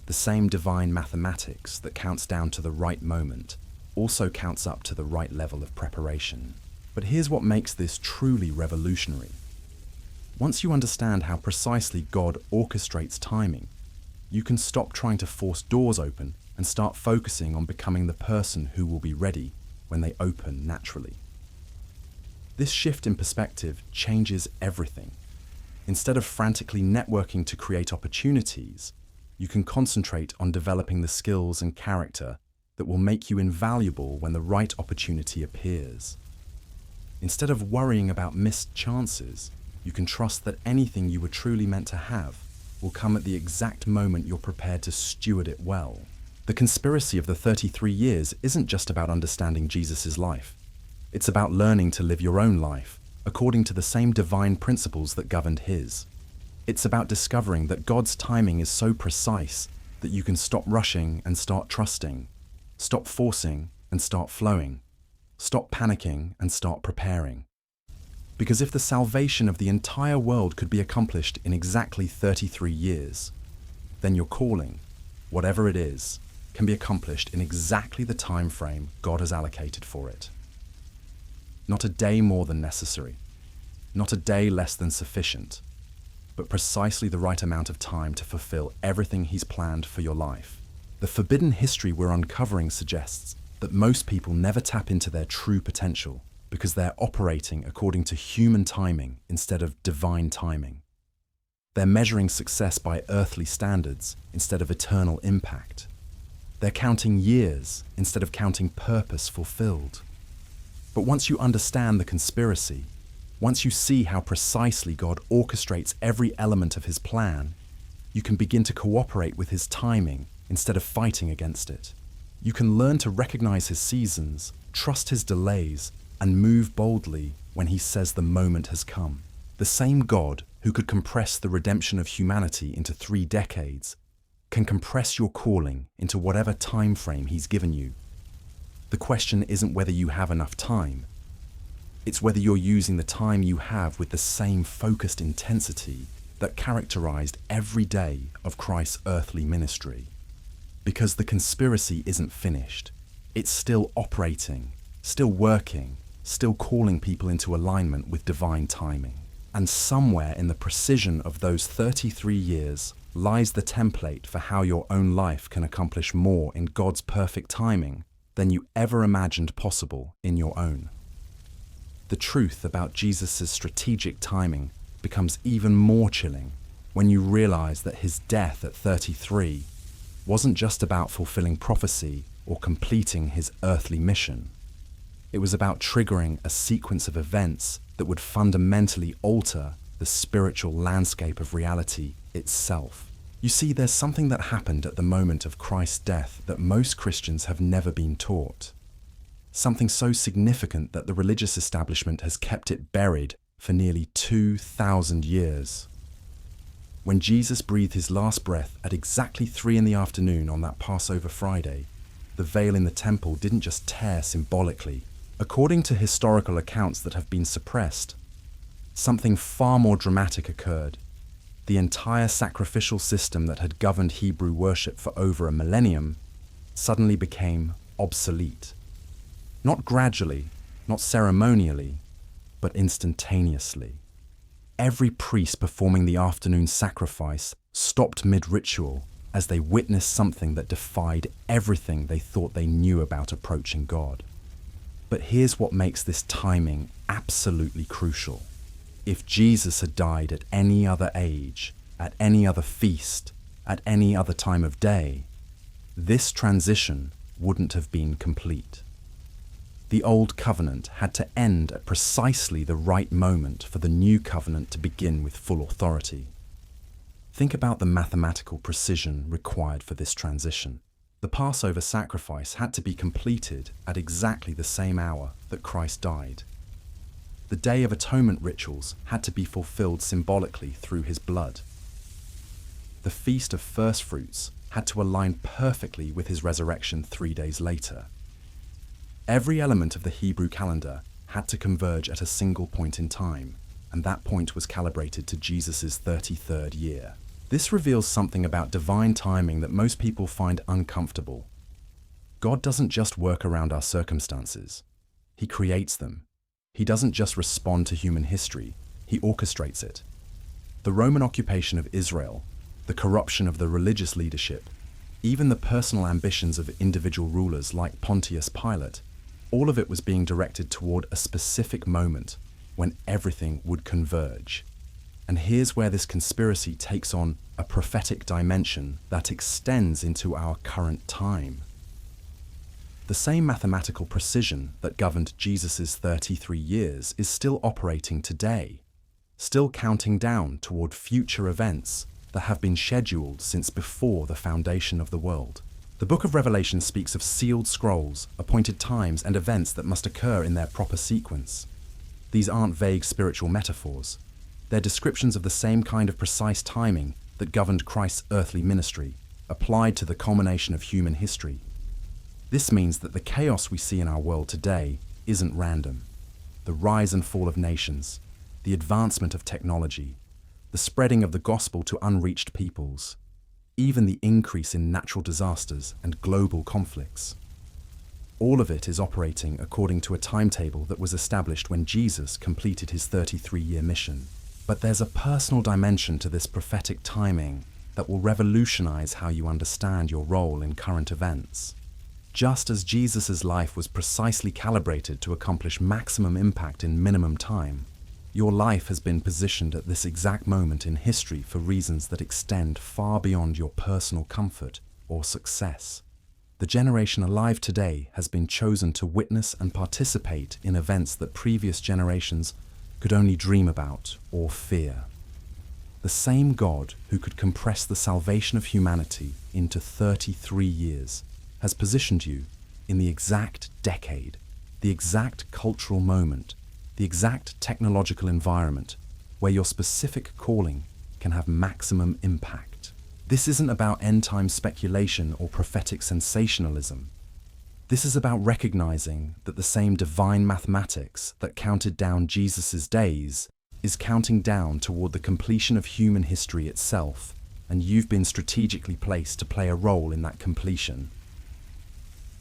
The same divine mathematics that counts down to the right moment also counts up to the right level of preparation. But here's what makes this truly revolutionary. Once you understand how precisely God orchestrates timing, you can stop trying to force doors open and start focusing on becoming the person who will be ready when they open naturally. This shift in perspective changes everything. Instead of frantically networking to create opportunities, you can concentrate on developing the skills and character that will make you invaluable when the right opportunity appears. Instead of worrying about missed chances, you can trust that anything you were truly meant to have will come at the exact moment you're prepared to steward it well. The conspiracy of the 33 years isn't just about understanding Jesus' life. It's about learning to live your own life according to the same divine principles that governed His. It's about discovering that God's timing is so precise that you can stop rushing and start trusting, stop forcing and start flowing, stop panicking and start preparing. Because if the salvation of the entire world could be accomplished in exactly 33 years, then your calling, whatever it is, can be accomplished in exactly the time frame God has allocated for it. Not a day more than necessary, not a day less than sufficient, but precisely the right amount of time to fulfill everything He's planned for your life. The forbidden history we're uncovering suggests that most people never tap into their true potential because they're operating according to human timing instead of divine timing. They're measuring success by earthly standards instead of eternal impact. They're counting years instead of counting purpose fulfilled. But once you understand the conspiracy, once you see how precisely God orchestrates every element of His plan, you can begin to cooperate with His timing instead of fighting against it. You can learn to recognize His seasons, trust His delays, and move boldly when He says the moment has come. The same God who could compress the redemption of humanity into 3 decades can compress your calling into whatever time frame He's given you. The question isn't whether you have enough time. It's whether you're using the time you have with the same focused intensity that characterized every day of Christ's earthly ministry. Because the conspiracy isn't finished. It's still operating, still working, still calling people into alignment with divine timing. And somewhere in the precision of those 33 years lies the template for how your own life can accomplish more in God's perfect timing than you ever imagined possible in your own. The truth about Jesus' strategic timing becomes even more chilling when you realize that His death at 33 wasn't just about fulfilling prophecy or completing His earthly mission. It was about triggering a sequence of events that would fundamentally alter the spiritual landscape of reality itself. You see, there's something that happened at the moment of Christ's death that most Christians have never been taught. Something so significant that the religious establishment has kept it buried for nearly 2,000 years. When Jesus breathed His last breath at exactly 3 p.m. on that Passover Friday, the veil in the temple didn't just tear symbolically. According to historical accounts that have been suppressed, something far more dramatic occurred. The entire sacrificial system that had governed Hebrew worship for over a millennium suddenly became obsolete. Not gradually, not ceremonially, but instantaneously. Every priest performing the afternoon sacrifice stopped mid-ritual as they witnessed something that defied everything they thought they knew about approaching God. But here's what makes this timing absolutely crucial. If Jesus had died at any other age, at any other feast, at any other time of day, this transition wouldn't have been complete. The old covenant had to end at precisely the right moment for the new covenant to begin with full authority. Think about the mathematical precision required for this transition. The Passover sacrifice had to be completed at exactly the same hour that Christ died. The Day of Atonement rituals had to be fulfilled symbolically through his blood. The Feast of First Fruits had to align perfectly with his resurrection 3 days later. Every element of the Hebrew calendar had to converge at a single point in time, and that point was calibrated to Jesus' 33rd year. This reveals something about divine timing that most people find uncomfortable. God doesn't just work around our circumstances. He creates them. He doesn't just respond to human history. He orchestrates it. The Roman occupation of Israel, the corruption of the religious leadership, even the personal ambitions of individual rulers like Pontius Pilate, all of it was being directed toward a specific moment when everything would converge. And here's where this conspiracy takes on a prophetic dimension that extends into our current time. The same mathematical precision that governed Jesus' 33 years is still operating today, still counting down toward future events that have been scheduled since before the foundation of the world. The book of Revelation speaks of sealed scrolls, appointed times and events that must occur in their proper sequence. These aren't vague spiritual metaphors. They're descriptions of the same kind of precise timing that governed Christ's earthly ministry, applied to the culmination of human history. This means that the chaos we see in our world today isn't random. The rise and fall of nations, the advancement of technology, the spreading of the gospel to unreached peoples, even the increase in natural disasters and global conflicts. All of it is operating according to a timetable that was established when Jesus completed his 33-year mission. But there's a personal dimension to this prophetic timing that will revolutionize how you understand your role in current events. Just as Jesus' life was precisely calibrated to accomplish maximum impact in minimum time, your life has been positioned at this exact moment in history for reasons that extend far beyond your personal comfort or success. The generation alive today has been chosen to witness and participate in events that previous generations could only dream about or fear. The same God who could compress the salvation of humanity into 33 years has positioned you in the exact decade, the exact cultural moment, the exact technological environment where your specific calling can have maximum impact. This isn't about end-time speculation or prophetic sensationalism. This is about recognizing that the same divine mathematics that counted down Jesus' days is counting down toward the completion of human history itself, and you've been strategically placed to play a role in that completion.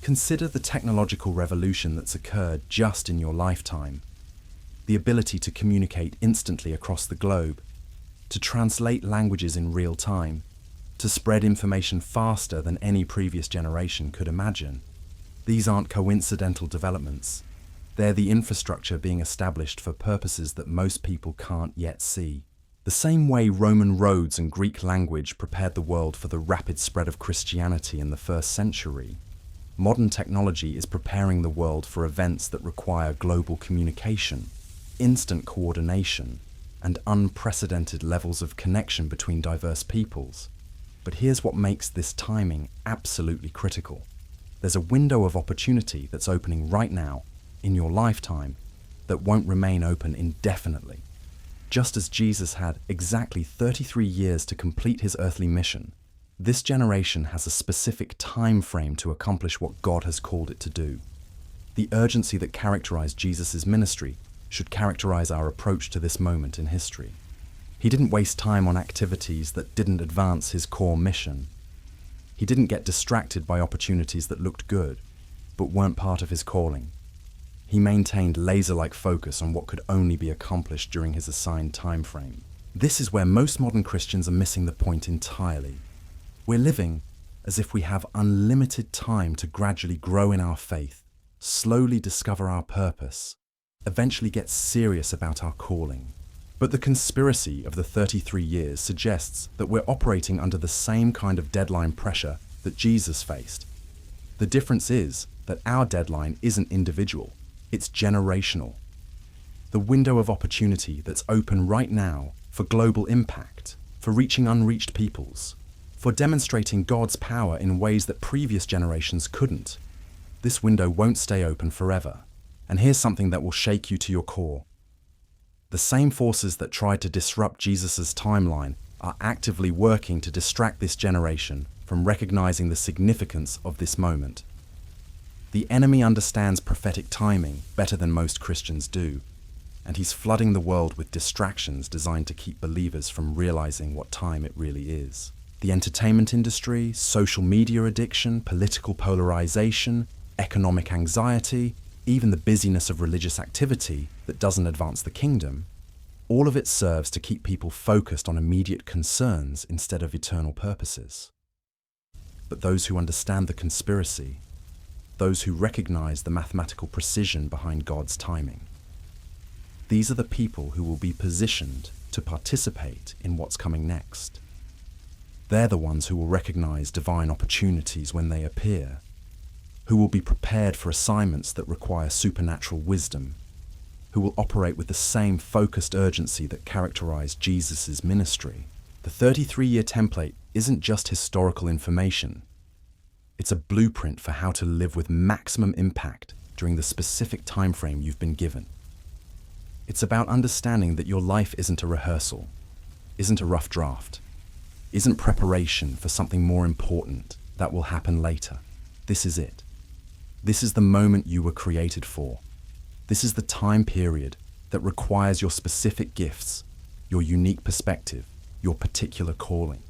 Consider the technological revolution that's occurred just in your lifetime. The ability to communicate instantly across the globe, to translate languages in real time, to spread information faster than any previous generation could imagine. These aren't coincidental developments. They're the infrastructure being established for purposes that most people can't yet see. The same way Roman roads and Greek language prepared the world for the rapid spread of Christianity in the 1st century, modern technology is preparing the world for events that require global communication, instant coordination, and unprecedented levels of connection between diverse peoples. But here's what makes this timing absolutely critical. There's a window of opportunity that's opening right now, in your lifetime, that won't remain open indefinitely. Just as Jesus had exactly 33 years to complete his earthly mission, this generation has a specific time frame to accomplish what God has called it to do. The urgency that characterized Jesus' ministry should characterize our approach to this moment in history. He didn't waste time on activities that didn't advance his core mission. He didn't get distracted by opportunities that looked good, but weren't part of his calling. He maintained laser-like focus on what could only be accomplished during his assigned time frame. This is where most modern Christians are missing the point entirely. We're living as if we have unlimited time to gradually grow in our faith, slowly discover our purpose, eventually get serious about our calling. But the conspiracy of the 33 years suggests that we're operating under the same kind of deadline pressure that Jesus faced. The difference is that our deadline isn't individual, it's generational. The window of opportunity that's open right now for global impact, for reaching unreached peoples, for demonstrating God's power in ways that previous generations couldn't. This window won't stay open forever. And here's something that will shake you to your core. The same forces that tried to disrupt Jesus' timeline are actively working to distract this generation from recognizing the significance of this moment. The enemy understands prophetic timing better than most Christians do, and he's flooding the world with distractions designed to keep believers from realizing what time it really is. The entertainment industry, social media addiction, political polarization, economic anxiety, even the busyness of religious activity that doesn't advance the kingdom, all of it serves to keep people focused on immediate concerns instead of eternal purposes. But those who understand the conspiracy, those who recognize the mathematical precision behind God's timing, these are the people who will be positioned to participate in what's coming next. They're the ones who will recognize divine opportunities when they appear, who will be prepared for assignments that require supernatural wisdom, who will operate with the same focused urgency that characterized Jesus' ministry. The 33-year template isn't just historical information. It's a blueprint for how to live with maximum impact during the specific time frame you've been given. It's about understanding that your life isn't a rehearsal, isn't a rough draft, isn't preparation for something more important that will happen later. This is it. This is the moment you were created for. This is the time period that requires your specific gifts, your unique perspective, your particular calling.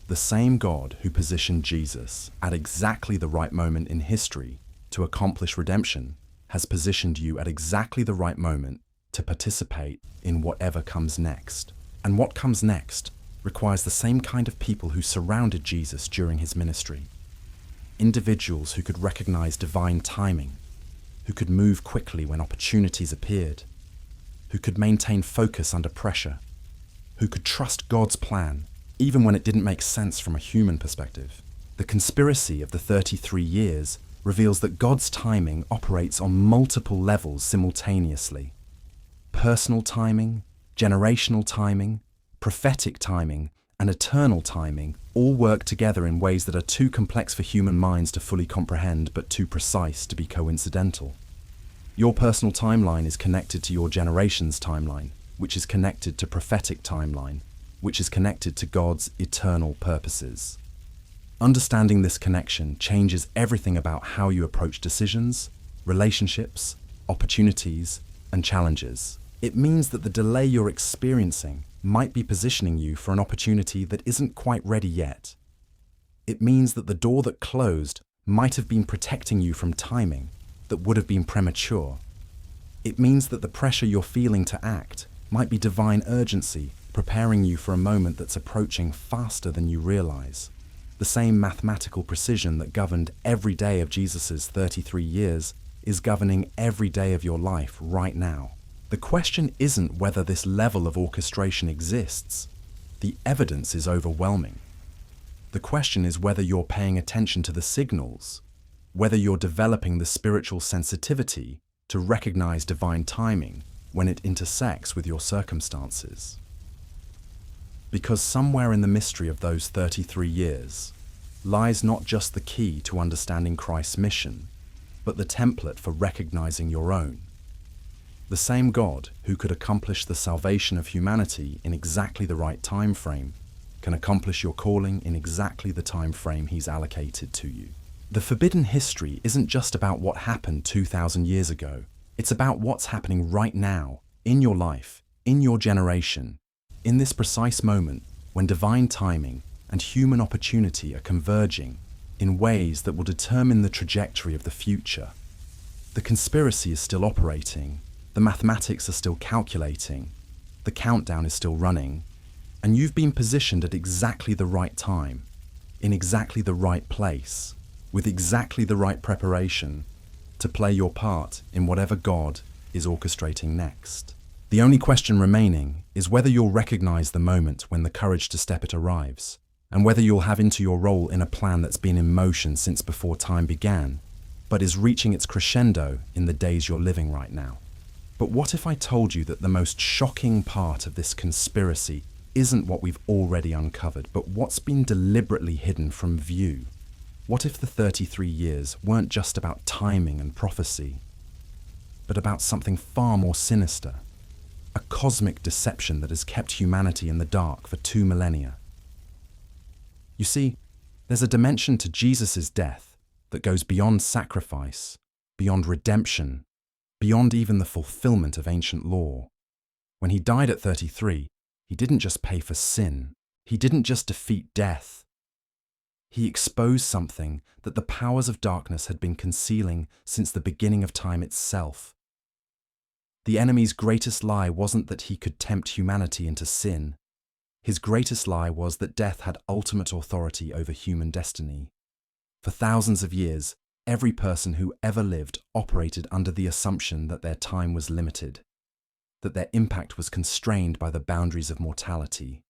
The same God who positioned Jesus at exactly the right moment in history to accomplish redemption has positioned you at exactly the right moment to participate in whatever comes next. And what comes next requires the same kind of people who surrounded Jesus during his ministry. Individuals who could recognize divine timing, who could move quickly when opportunities appeared, who could maintain focus under pressure, who could trust God's plan even when it didn't make sense from a human perspective. The conspiracy of the 33 years reveals that God's timing operates on multiple levels simultaneously. Personal timing, generational timing, prophetic timing, and eternal timing all work together in ways that are too complex for human minds to fully comprehend but too precise to be coincidental. Your personal timeline is connected to your generation's timeline, which is connected to prophetic timeline, which is connected to God's eternal purposes. Understanding this connection changes everything about how you approach decisions, relationships, opportunities, and challenges. It means that the delay you're experiencing might be positioning you for an opportunity that isn't quite ready yet. It means that the door that closed might have been protecting you from timing that would have been premature. It means that the pressure you're feeling to act might be divine urgency preparing you for a moment that's approaching faster than you realize. The same mathematical precision that governed every day of Jesus' 33 years is governing every day of your life right now. The question isn't whether this level of orchestration exists. The evidence is overwhelming. The question is whether you're paying attention to the signals, whether you're developing the spiritual sensitivity to recognize divine timing when it intersects with your circumstances. Because somewhere in the mystery of those 33 years lies not just the key to understanding Christ's mission, but the template for recognizing your own. The same God who could accomplish the salvation of humanity in exactly the right time frame can accomplish your calling in exactly the time frame he's allocated to you. The forbidden history isn't just about what happened 2,000 years ago. It's about what's happening right now, in your life, in your generation, in this precise moment when divine timing and human opportunity are converging in ways that will determine the trajectory of the future. The conspiracy is still operating, the mathematics are still calculating, the countdown is still running, and you've been positioned at exactly the right time, in exactly the right place, with exactly the right preparation to play your part in whatever God is orchestrating next. The only question remaining is whether you'll recognize the moment when the courage to step it arrives, and whether you'll have into your role in a plan that's been in motion since before time began, but is reaching its crescendo in the days you're living right now. But what if I told you that the most shocking part of this conspiracy isn't what we've already uncovered, but what's been deliberately hidden from view. What if the 33 years weren't just about timing and prophecy, but about something far more sinister? A cosmic deception that has kept humanity in the dark for 2 millennia. You see, there's a dimension to Jesus' death that goes beyond sacrifice, beyond redemption, beyond even the fulfillment of ancient law. When he died at 33, he didn't just pay for sin. He didn't just defeat death. He exposed something that the powers of darkness had been concealing since the beginning of time itself. The enemy's greatest lie wasn't that he could tempt humanity into sin. His greatest lie was that death had ultimate authority over human destiny. For thousands of years, every person who ever lived operated under the assumption that their time was limited, that their impact was constrained by the boundaries of mortality,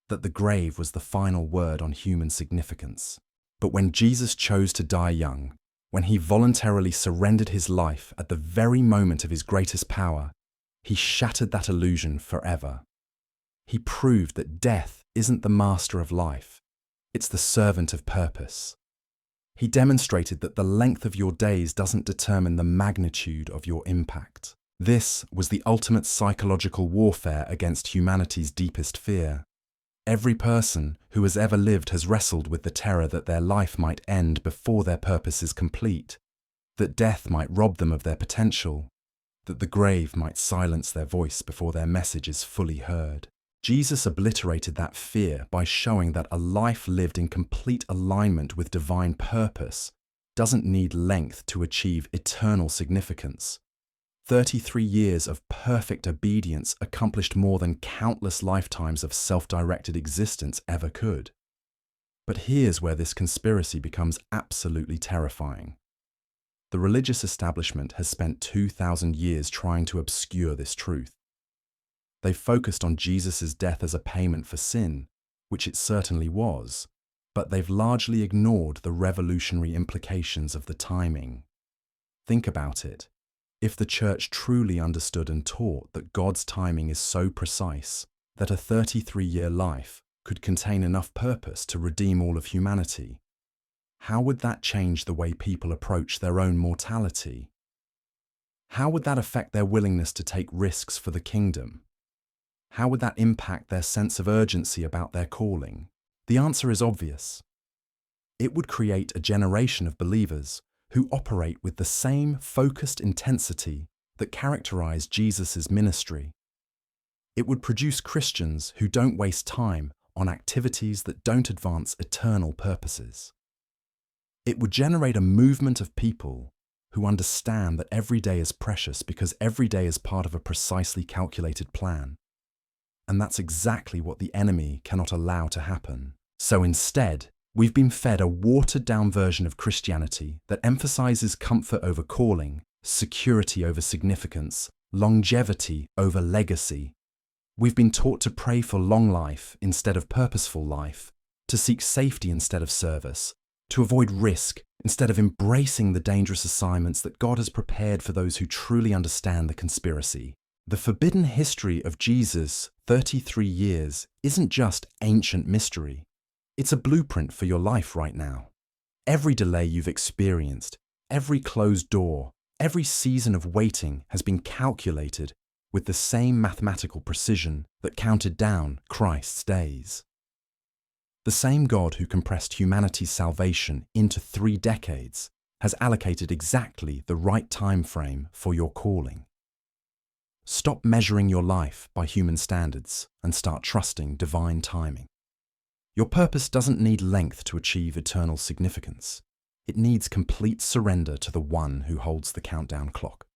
that the grave was the final word on human significance. But when Jesus chose to die young, when he voluntarily surrendered his life at the very moment of his greatest power, he shattered that illusion forever. He proved that death isn't the master of life, it's the servant of purpose. He demonstrated that the length of your days doesn't determine the magnitude of your impact. This was the ultimate psychological warfare against humanity's deepest fear. Every person who has ever lived has wrestled with the terror that their life might end before their purpose is complete, that death might rob them of their potential, that the grave might silence their voice before their message is fully heard. Jesus obliterated that fear by showing that a life lived in complete alignment with divine purpose doesn't need length to achieve eternal significance. 33 years of perfect obedience accomplished more than countless lifetimes of self-directed existence ever could. But here's where this conspiracy becomes absolutely terrifying. The religious establishment has spent 2,000 years trying to obscure this truth. They've focused on Jesus' death as a payment for sin, which it certainly was, but they've largely ignored the revolutionary implications of the timing. Think about it. If the church truly understood and taught that God's timing is so precise that a 33-year life could contain enough purpose to redeem all of humanity, how would that change the way people approach their own mortality? How would that affect their willingness to take risks for the kingdom? How would that impact their sense of urgency about their calling? The answer is obvious. It would create a generation of believers who operate with the same focused intensity that characterized Jesus' ministry. It would produce Christians who don't waste time on activities that don't advance eternal purposes. It would generate a movement of people who understand that every day is precious because every day is part of a precisely calculated plan. And that's exactly what the enemy cannot allow to happen. So instead, we've been fed a watered-down version of Christianity that emphasizes comfort over calling, security over significance, longevity over legacy. We've been taught to pray for long life instead of purposeful life, to seek safety instead of service, to avoid risk instead of embracing the dangerous assignments that God has prepared for those who truly understand the conspiracy. The forbidden history of Jesus' 33 years isn't just ancient mystery. It's a blueprint for your life right now. Every delay you've experienced, every closed door, every season of waiting has been calculated with the same mathematical precision that counted down Christ's days. The same God who compressed humanity's salvation into 3 decades has allocated exactly the right time frame for your calling. Stop measuring your life by human standards and start trusting divine timing. Your purpose doesn't need length to achieve eternal significance. It needs complete surrender to the one who holds the countdown clock.